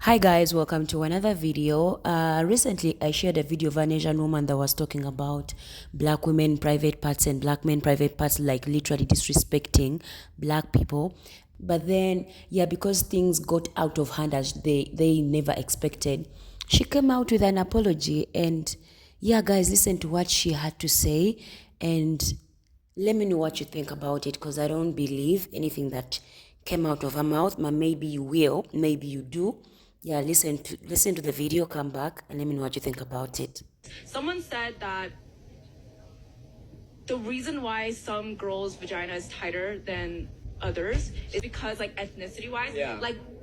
Hi guys, welcome to another video. Recently I shared a video of an Asian woman that was talking about black women private parts and black men private parts, like literally disrespecting black people. But then, yeah, because things got out of hand as they never expected, she came out with an apology. And yeah, guys, listen to what she had to say and let me know what you think about it, because I don't believe anything that came out of her mouth. But maybe you will, maybe you do. Yeah, listen to the video, come back, and let me know what you think about it. Someone said that the reason why some girls' vagina is tighter than others is because, like, ethnicity-wise,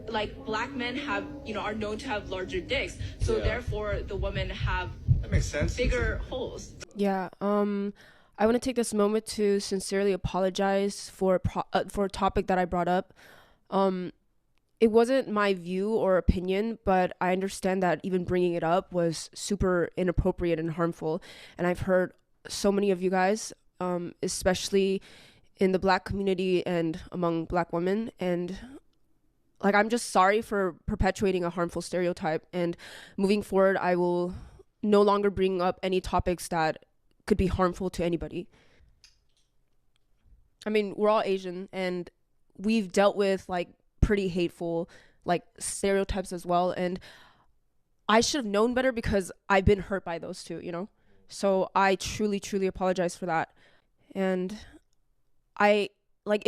like black men have, are known to have larger dicks, so therefore the women have that makes sense. Bigger holes. Yeah. I want to take this moment to sincerely apologize for a topic that I brought up. It wasn't my view or opinion, but I understand that even bringing it up was super inappropriate and harmful. And I've heard so many of you guys, especially in the black community and among black women. And like, I'm just sorry for perpetuating a harmful stereotype. And moving forward, I will no longer bring up any topics that could be harmful to anybody. I mean, we're all Asian and we've dealt with like pretty hateful like stereotypes as well, and I should have known better because I've been hurt by those too, so I truly apologize for that. And it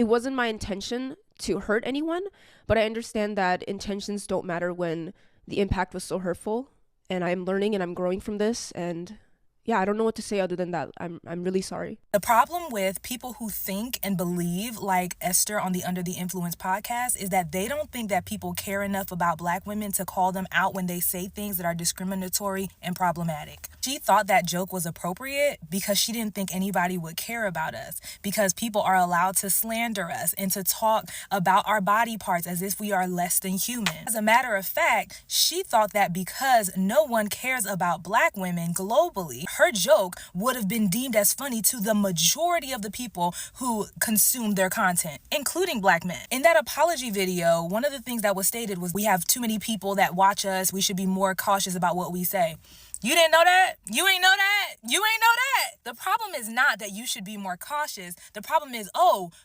wasn't my intention to hurt anyone, but I understand that intentions don't matter when the impact was so hurtful, and I'm learning and I'm growing from this. And yeah, I don't know what to say other than that. I'm really sorry. The problem with people who think and believe like Esther on the Under the Influence podcast is that they don't think that people care enough about black women to call them out when they say things that are discriminatory and problematic. She thought that joke was appropriate because she didn't think anybody would care about us, because people are allowed to slander us and to talk about our body parts as if we are less than human. As a matter of fact, she thought that because no one cares about black women globally, her joke would have been deemed as funny to the majority of the people who consume their content, including black men. In that apology video, one of the things that was stated was, we have too many people that watch us, we should be more cautious about what we say. You didn't know that? You ain't know that? You ain't know that? The problem is not that you should be more cautious. The problem is,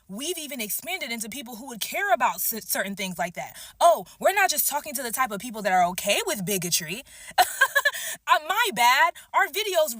we've even expanded into people who would care about certain things like that. We're not just talking to the type of people that are okay with bigotry. My bad. Our videos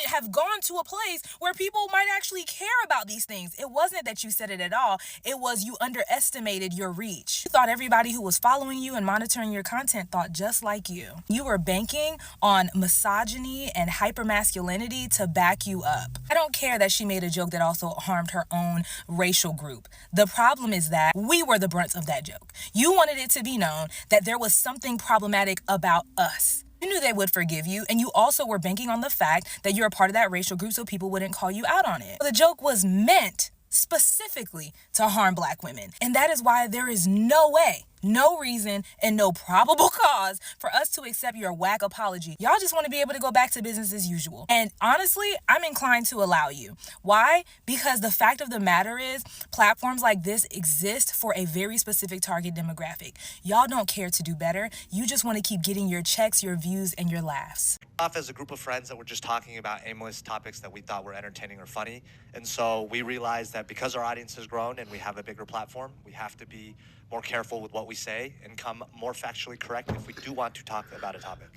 have gone to a place where people might actually care about these things. It wasn't that you said it at all. It was you underestimated your reach. You thought everybody who was following you and monitoring your content thought just like you. You were banking on misogyny and hypermasculinity to back you up. I don't care that she made a joke that also harmed her own racial group. The problem is that we were the brunt of that joke. You wanted it to be known that there was something problematic about us. You knew they would forgive you, and you also were banking on the fact that you're a part of that racial group so people wouldn't call you out on it. The joke was meant specifically to harm black women, and that is why there is no way, no reason, and no probable cause for us to accept your whack apology. Y'all just want to be able to go back to business as usual. And honestly, I'm inclined to allow you. Why? Because the fact of the matter is, platforms like this exist for a very specific target demographic. Y'all don't care to do better. You just want to keep getting your checks, your views, and your laughs. Off as a group of friends that were just talking about aimless topics that we thought were entertaining or funny. And so we realized that because our audience has grown and we have a bigger platform, we have to be more careful with what we say and come more factually correct if we do want to talk about a topic.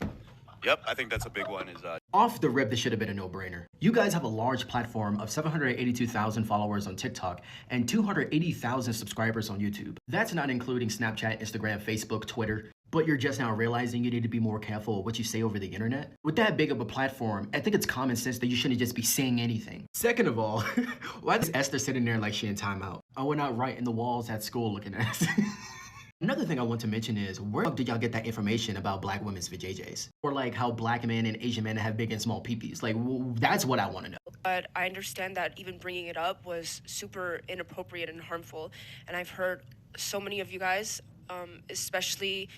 Yep, I think that's a big one. Off the rip, this should have been a no-brainer. You guys have a large platform of 782,000 followers on TikTok and 280,000 subscribers on YouTube. That's not including Snapchat, Instagram, Facebook, Twitter. But you're just now realizing you need to be more careful what you say over the internet? With that big of a platform, I think it's common sense that you shouldn't just be saying anything. Second of all, why is Esther sitting there like she in timeout? Oh, we're not writing the walls at school looking at us. Another thing I want to mention is, where did y'all get that information about black women's vajayjays? Or like how black men and Asian men have big and small peepees? Like, that's what I want to know. But I understand that even bringing it up was super inappropriate and harmful. And I've heard so many of you guys, especially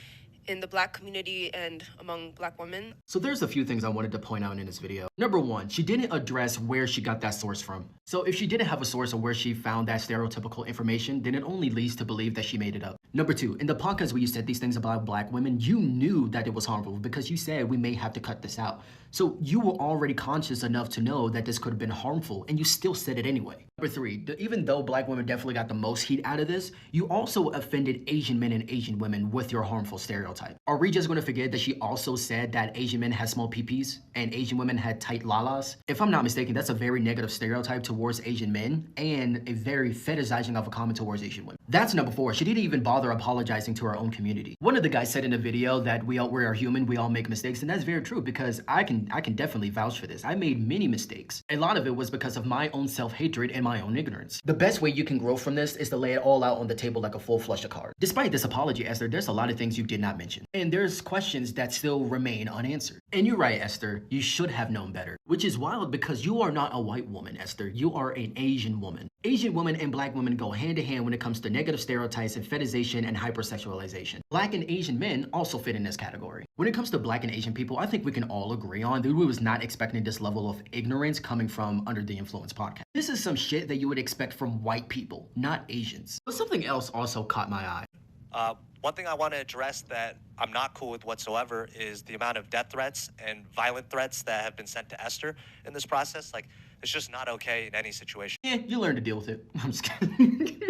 in the Black community and among Black women. So there's a few things I wanted to point out in this video. Number one, she didn't address where she got that source from. So if she didn't have a source of where she found that stereotypical information, then it only leads to believe that she made it up. Number two, in the podcast where you said these things about Black women, you knew that it was harmful because you said we may have to cut this out. So you were already conscious enough to know that this could have been harmful, and you still said it anyway. Number three, even though Black women definitely got the most heat out of this, you also offended Asian men and Asian women with your harmful stereotype. Are we just going to forget that she also said that Asian men had small peepees and Asian women had tight lalas? If I'm not mistaken, that's a very negative stereotype towards Asian men and a very fetishizing of a comment towards Asian women. That's number four. She didn't even bother apologizing to her own community. One of the guys said in the video that we are human, we all make mistakes, and that's very true because I can definitely vouch for this. I made many mistakes. A lot of it was because of my own self-hatred and my own ignorance. The best way you can grow from this is to lay it all out on the table like a full flush of cards. Despite this apology, Esther, there's a lot of things you did not mention. And there's questions that still remain unanswered. And you're right, Esther, you should have known better. Which is wild because you are not a white woman, Esther. You are an Asian woman. Asian women and Black women go hand in hand when it comes to negative stereotypes and fetishization and hypersexualization. Black and Asian men also fit in this category. When it comes to Black and Asian people, I think we can all agree on that we was not expecting this level of ignorance coming from Under the Influence podcast. This is some shit that you would expect from white people, not Asians. But something else also caught my eye. One thing I want to address that I'm not cool with whatsoever is the amount of death threats and violent threats that have been sent to Esther in this process. Like, it's just not okay in any situation. Yeah, you learn to deal with it. I'm just kidding.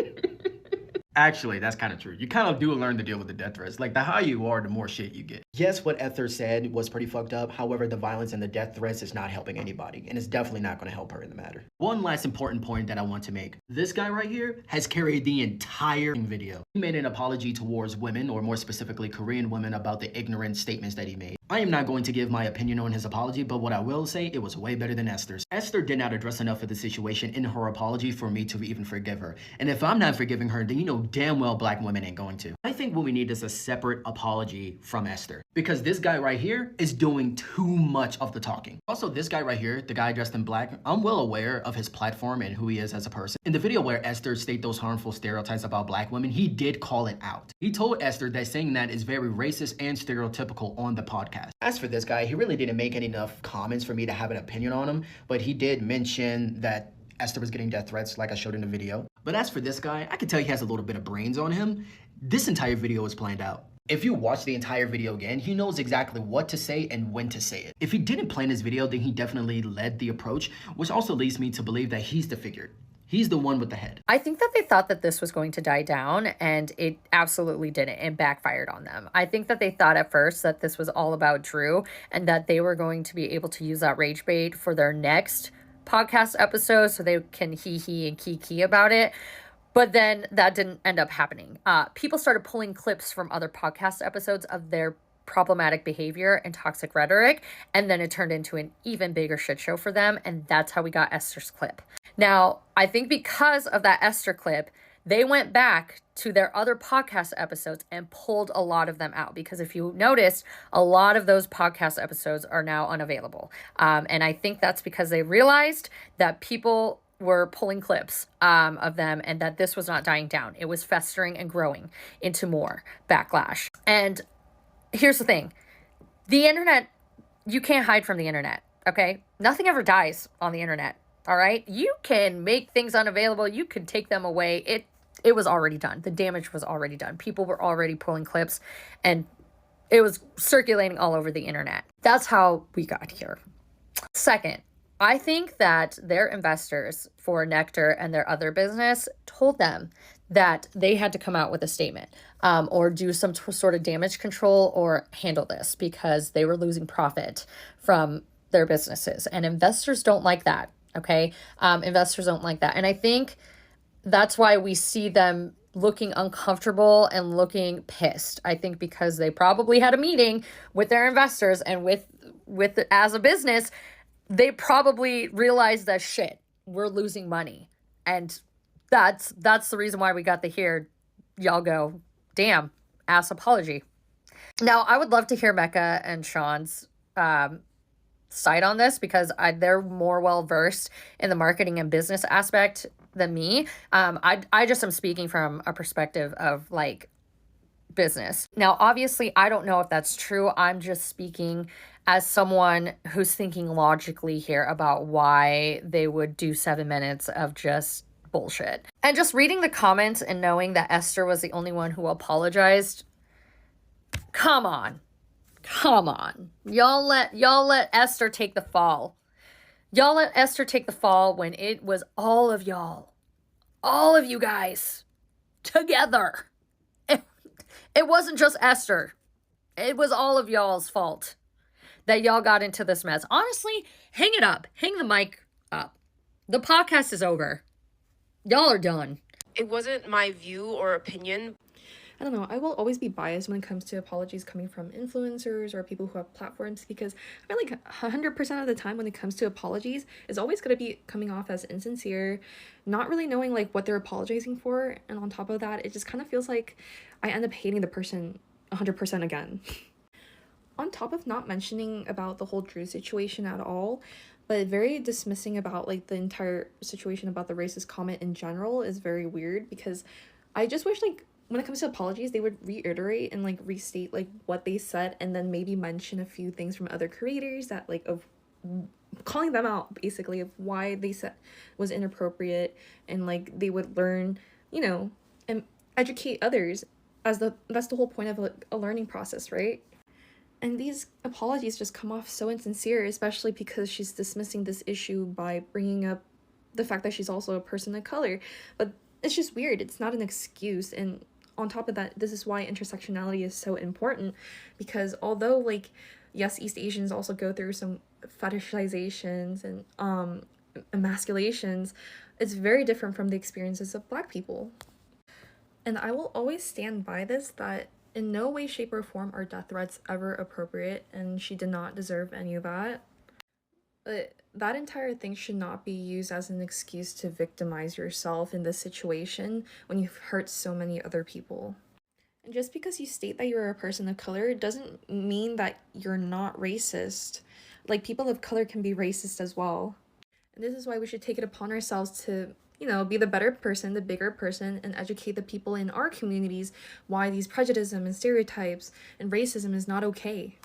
Actually, that's kind of true. You kind of do learn to deal with the death threats. Like, the higher you are, the more shit you get. Yes, what Esther said was pretty fucked up. However, the violence and the death threats is not helping anybody, and it's definitely not going to help her in the matter. One last important point that I want to make. This guy right here has carried the entire video. He made an apology towards women, or more specifically Korean women, about the ignorant statements that he made. I am not going to give my opinion on his apology, but what I will say, it was way better than Esther's. Esther did not address enough of the situation in her apology for me to even forgive her. And if I'm not forgiving her, then you know damn well Black women ain't going to. I think what we need is a separate apology from Esther. Because this guy right here is doing too much of the talking. Also, this guy right here, the guy dressed in black, I'm well aware of his platform and who he is as a person. In the video where Esther stated those harmful stereotypes about Black women, he did call it out. He told Esther that saying that is very racist and stereotypical on the podcast. As for this guy, he really didn't make enough comments for me to have an opinion on him, but he did mention that Esther was getting death threats like I showed in the video. But as for this guy, I can tell he has a little bit of brains on him. This entire video was planned out. If you watch the entire video again, he knows exactly what to say and when to say it. If he didn't plan his video, then he definitely led the approach, which also leads me to believe that he's the figure. He's the one with the head. I think that they thought that this was going to die down, and it absolutely didn't. It backfired on them. I think that they thought at first that this was all about Drew and that they were going to be able to use that rage bait for their next podcast episode so they can hee and kiki about it. But then that didn't end up happening. People started pulling clips from other podcast episodes of their problematic behavior and toxic rhetoric, and then it turned into an even bigger shit show for them, and that's how we got Esther's clip. Now, I think because of that Esther clip, they went back to their other podcast episodes and pulled a lot of them out, because if you noticed, a lot of those podcast episodes are now unavailable. And I think that's because they realized that people were pulling clips of them and that this was not dying down. It was festering and growing into more backlash. And here's the thing. The internet, you can't hide from the internet, okay? Nothing ever dies on the internet, all right? You can make things unavailable. You can take them away. It was already done. The damage was already done. People were already pulling clips, and it was circulating all over the internet. That's how we got here. Second, I think that their investors for Nectar and their other business told them that they had to come out with a statement or do some sort of damage control or handle this, because they were losing profit from their businesses. And investors don't like that, okay? Investors don't like that. And I think that's why we see them looking uncomfortable and looking pissed. I think because they probably had a meeting with their investors, and with as a business, they probably realized that shit, we're losing money. And that's the reason why we got to hear y'all go, damn, ass apology. Now, I would love to hear Mecca and Sean's side on this, because they're more well-versed in the marketing and business aspect than me. I just am speaking from a perspective of, like, business. Now, obviously, I don't know if that's true. I'm just speaking as someone who's thinking logically here about why they would do 7 minutes of just bullshit. And just reading the comments and knowing that Esther was the only one who apologized. Come on. Y'all let Esther take the fall. Y'all let Esther take the fall when it was all of y'all. All of you guys together. It wasn't just Esther. It was all of y'all's fault that y'all got into this mess. Honestly, hang it up. Hang the mic up. The podcast is over. Y'all are done. It wasn't my view or opinion. I don't know, I will always be biased when it comes to apologies coming from influencers or people who have platforms, because I feel like 100% of the time when it comes to apologies, it's always going to be coming off as insincere, not really knowing like what they're apologizing for, and on top of that, it just kind of feels like I end up hating the person 100% again. On top of not mentioning about the whole Drew situation at all, but very dismissing about like the entire situation about the racist comment in general is very weird, because I just wish like when it comes to apologies, they would reiterate and like restate like what they said, and then maybe mention a few things from other creators that like of calling them out basically of why they said was inappropriate, and like they would learn, you know, and educate others, as that's the whole point of a learning process, right? And these apologies just come off so insincere, especially because she's dismissing this issue by bringing up the fact that she's also a person of color. But it's just weird. It's not an excuse. And on top of that, this is why intersectionality is so important, because although like, yes, East Asians also go through some fetishizations and emasculations, it's very different from the experiences of Black people. And I will always stand by this, that in no way, shape, or form are death threats ever appropriate, and she did not deserve any of that. But that entire thing should not be used as an excuse to victimize yourself in this situation when you've hurt so many other people. And just because you state that you're a person of color doesn't mean that you're not racist. Like, people of color can be racist as well. And this is why we should take it upon ourselves to, you know, be the better person, the bigger person, and educate the people in our communities why these prejudice and stereotypes and racism is not okay.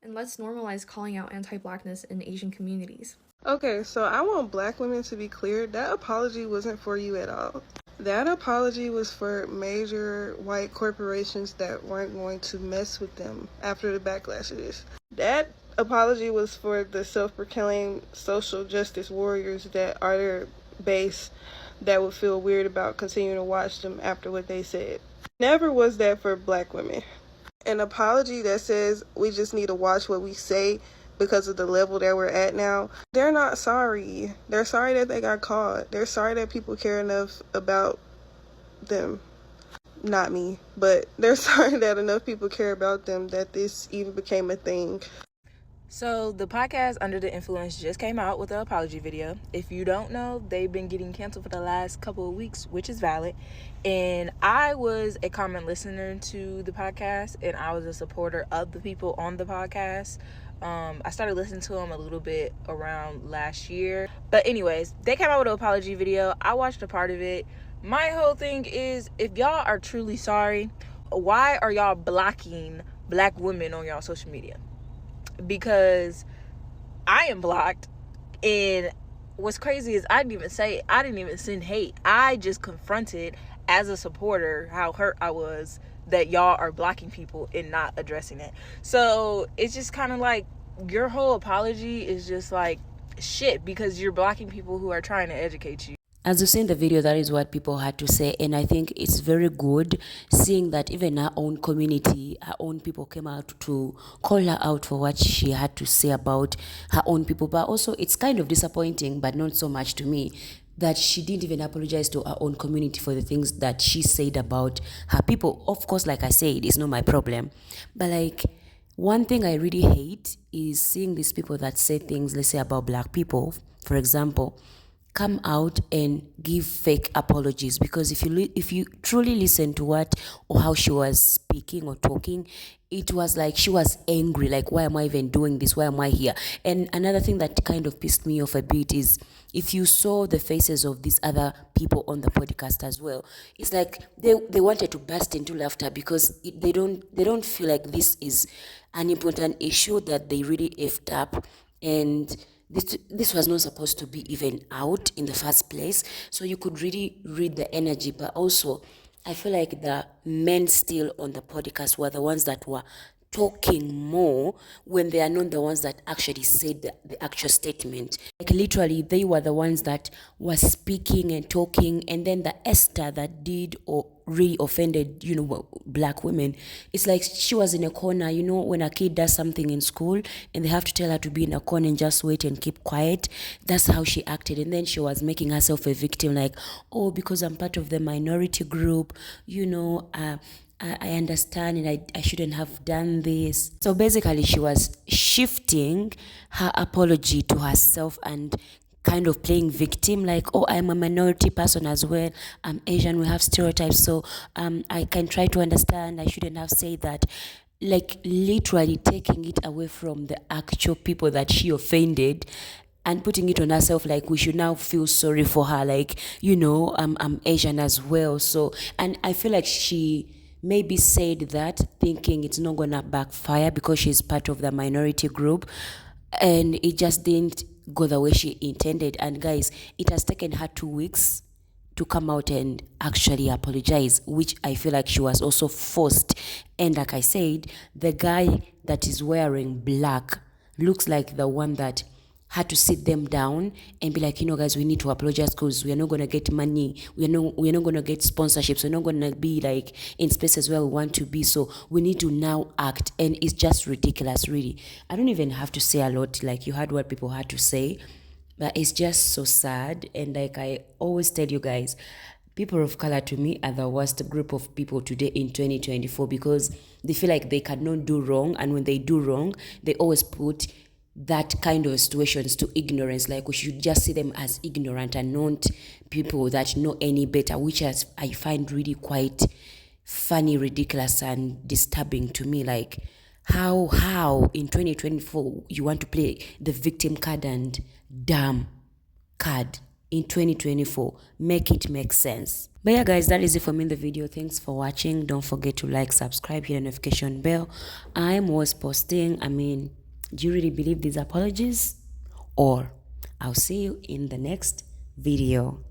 And let's normalize calling out anti-Blackness in Asian communities. Okay, so I want Black women to be clear. That apology wasn't for you at all. That apology was for major white corporations that weren't going to mess with them after the backlash of this. That apology was for the self-proclaimed social justice warriors that are their base, that would feel weird about continuing to watch them after what they said. Never was that for Black women. An apology that says we just need to watch what we say because of the level that we're at now, they're not sorry. They're sorry that they got caught. They're sorry that people care enough about them. Not me, but they're sorry that enough people care about them that this even became a thing. So the podcast Under the Influence just came out with an apology video. If you don't know, they've been getting canceled for the last couple of weeks, which is valid. And I was a common listener to the podcast, and I was a supporter of the people on the podcast. I started listening to them a little bit around last year. But anyways, they came out with an apology video. I watched a part of it. My whole thing is, if y'all are truly sorry, why are y'all blocking Black women on y'all social media? Because I am blocked, and what's crazy is I didn't even send hate. I just confronted as a supporter how hurt I was that y'all are blocking people and not addressing it. So it's just kind of like your whole apology is just like shit, because you're blocking people who are trying to educate you. As you see in the video, that is what people had to say, and I think it's very good seeing that even our own community, our own people came out to call her out for what she had to say about her own people. But also, it's kind of disappointing, but not so much to me, that she didn't even apologize to her own community for the things that she said about her people. Of course, like I said, it's not my problem. But like, one thing I really hate is seeing these people that say things, let's say, about Black people, for example, come out and give fake apologies, because if you truly listen to what or how she was speaking or talking, it was like she was angry, like, why am I even doing this, why am I here? And another thing that kind of pissed me off a bit is, if you saw the faces of these other people on the podcast as well, it's like they wanted to burst into laughter, because they don't feel like this is an important issue that they really effed up, and this was not supposed to be even out in the first place. So you could really read the energy. But also, I feel like the men still on the podcast were the ones that were talking more, when they are not the ones that actually said the actual statement. Like, literally, they were the ones that were speaking and talking, and then the Esther that did or really offended, black women, it's like she was in a corner. When a kid does something in school and they have to tell her to be in a corner and just wait and keep quiet, that's how she acted. And then she was making herself a victim, like, oh, because I'm part of the minority group, I understand, and I shouldn't have done this. So basically, she was shifting her apology to herself and kind of playing victim, like, oh, I'm a minority person as well, I'm Asian, we have stereotypes, so I can try to understand, I shouldn't have said that. Like, literally taking it away from the actual people that she offended and putting it on herself, like, we should now feel sorry for her, like, I'm Asian as well. So, and I feel like she maybe said that thinking it's not gonna backfire because she's part of the minority group, and it just didn't go the way she intended. And guys, it has taken her 2 weeks to come out and actually apologize, which I feel like she was also forced. And like I said, the guy that is wearing black looks like the one that had to sit them down and be like, guys, we need to apologize because we are not going to get money. We're not going to get sponsorships. We're not going to be like in spaces where we want to be. So we need to now act. And it's just ridiculous, really. I don't even have to say a lot. Like, you heard what people had to say, but it's just so sad. And like I always tell you guys, people of color to me are the worst group of people today in 2024, because they feel like they cannot do wrong. And when they do wrong, they always put that kind of situations to ignorance, like we should just see them as ignorant and not people that know any better, which I find really quite funny, ridiculous, and disturbing to me. Like, how in 2024 you want to play the victim card and damn card in 2024? Make it make sense. But yeah, guys, that is it for me in the video. Thanks for watching. Don't forget to like, subscribe, hit the notification bell. I'm always posting. Do you really believe these apologies? Or I'll see you in the next video.